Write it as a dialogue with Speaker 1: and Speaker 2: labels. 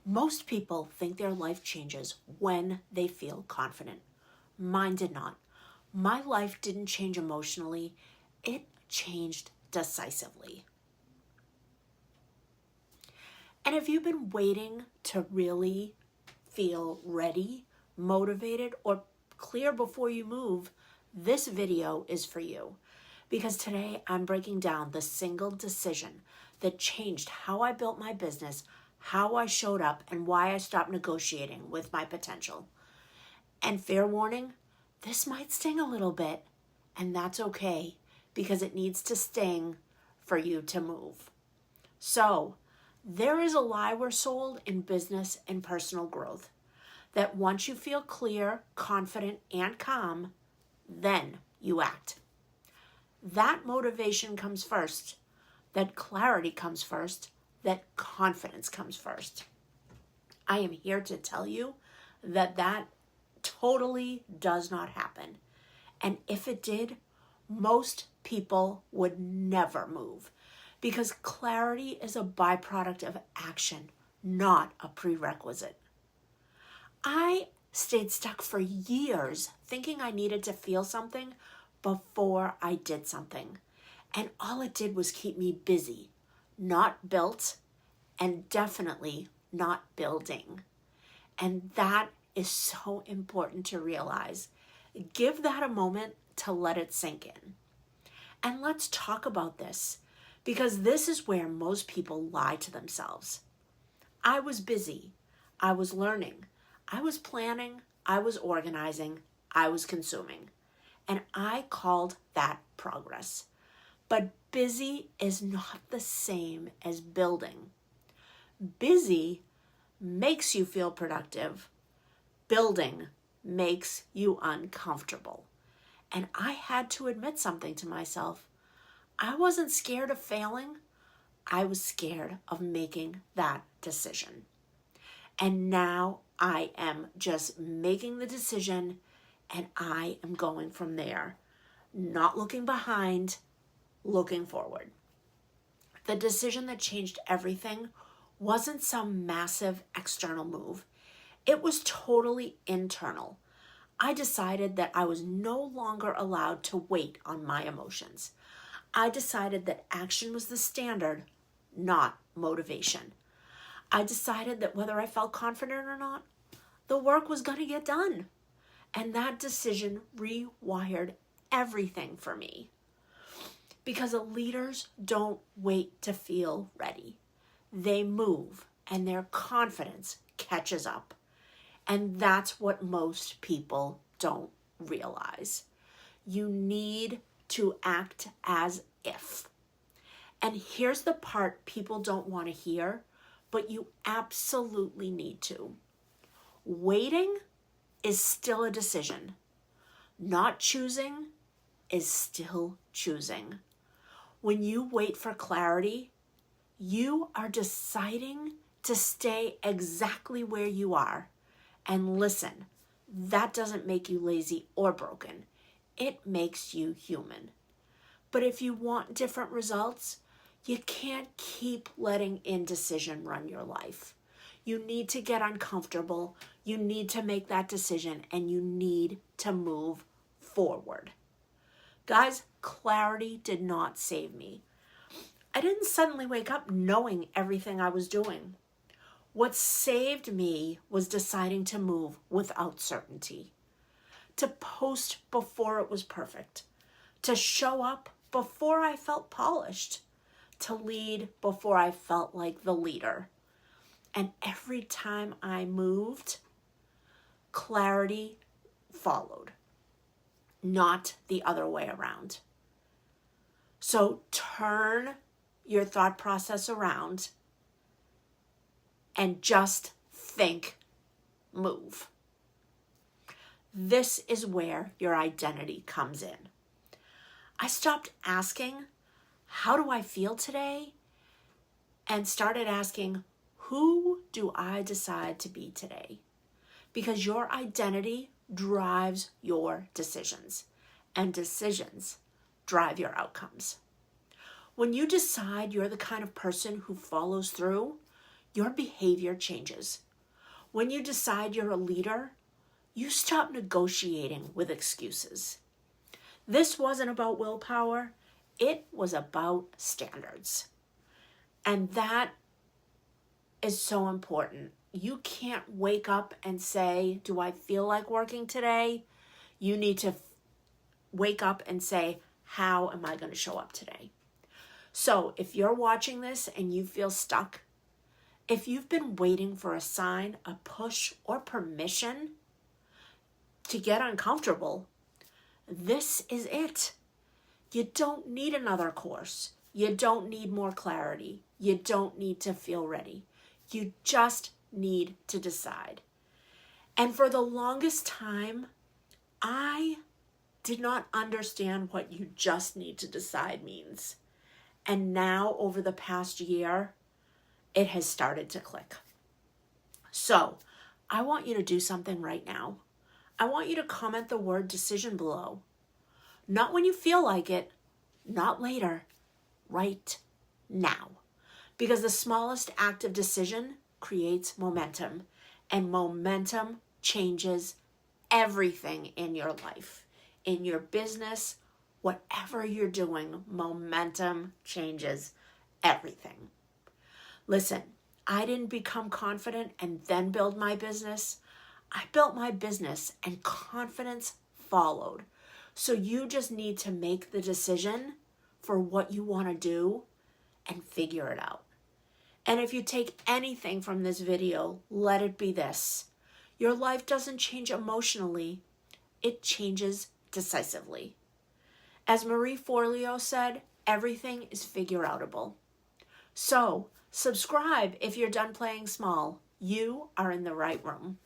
Speaker 1: Most people think their life changes when they feel confident. Mine did not. My life didn't change emotionally, it changed decisively. And if you've been waiting to really feel ready, motivated, or clear before you move, this video is for you. Because today I'm breaking down the single decision that changed how I built my business, how I showed up, and why I stopped negotiating with my potential. And fair warning, this might sting a little bit, and that's okay because it needs to sting for you to move. So, there is a lie we're sold in business and personal growth that once you feel clear, confident, and calm, then you act. That motivation comes first, that clarity comes first, that confidence comes first. I am here to tell you that that totally does not happen. And if it did, most people would never move because clarity is a byproduct of action, not a prerequisite. I stayed stuck for years thinking I needed to feel something before I did something. And all it did was keep me busy, not built, and definitely not building. And that is so important to realize. Give that a moment to let it sink in. And let's talk about this because this is where most people lie to themselves. I was busy. I was learning. I was planning. I was organizing. I was consuming. And I called that progress. But busy is not the same as building. Busy makes you feel productive. Building makes you uncomfortable. And I had to admit something to myself. I wasn't scared of failing. I was scared of making that decision. And now I am just making the decision and I am going from there. Not looking behind, looking forward. The decision that changed everything wasn't some massive external move. It was totally internal. I decided that I was no longer allowed to wait on my emotions. I decided that action was the standard, not motivation. I decided that whether I felt confident or not, the work was going to get done. And that decision rewired everything for me. Because leaders don't wait to feel ready. They move and their confidence catches up. And that's what most people don't realize. You need to act as if. And here's the part people don't want to hear, but you absolutely need to. Waiting is still a decision. Not choosing is still choosing. When you wait for clarity, you are deciding to stay exactly where you are. And listen, that doesn't make you lazy or broken. It makes you human. But if you want different results, you can't keep letting indecision run your life. You need to get uncomfortable. You need to make that decision and you need to move forward. Guys, clarity did not save me. I didn't suddenly wake up knowing everything I was doing. What saved me was deciding to move without certainty, to post before it was perfect, to show up before I felt polished, to lead before I felt like the leader. And every time I moved, clarity followed, not the other way around. So turn your thought process around and just think, move. This is where your identity comes in. I stopped asking, how do I feel today? And started asking, who do I decide to be today? Because your identity drives your decisions, and decisions drive your outcomes. When you decide you're the kind of person who follows through, your behavior changes. When you decide you're a leader, you stop negotiating with excuses. This wasn't about willpower. It was about standards. And that is so important. You can't wake up and say, do I feel like working today? You need to wake up and say, how am I going to show up today? So if you're watching this and you feel stuck, if you've been waiting for a sign, a push, or permission to get uncomfortable, this is it. You don't need another course. You don't need more clarity. You don't need to feel ready. You just need to decide. And for the longest time, I did not understand what you just need to decide means. And now, over the past year, it has started to click. So, I want you to do something right now. I want you to comment the word decision below. Not when you feel like it, not later, right now. Because the smallest act of decision creates momentum, and momentum changes everything in your life, in your business, whatever you're doing. Momentum changes everything. Listen, I didn't become confident and then build my business. I built my business and confidence followed. So you just need to make the decision for what you want to do and figure it out. And if you take anything from this video, let it be this. Your life doesn't change emotionally. It changes decisively. As Marie Forleo said, everything is figure-outable. So, subscribe if you're done playing small. You are in the right room.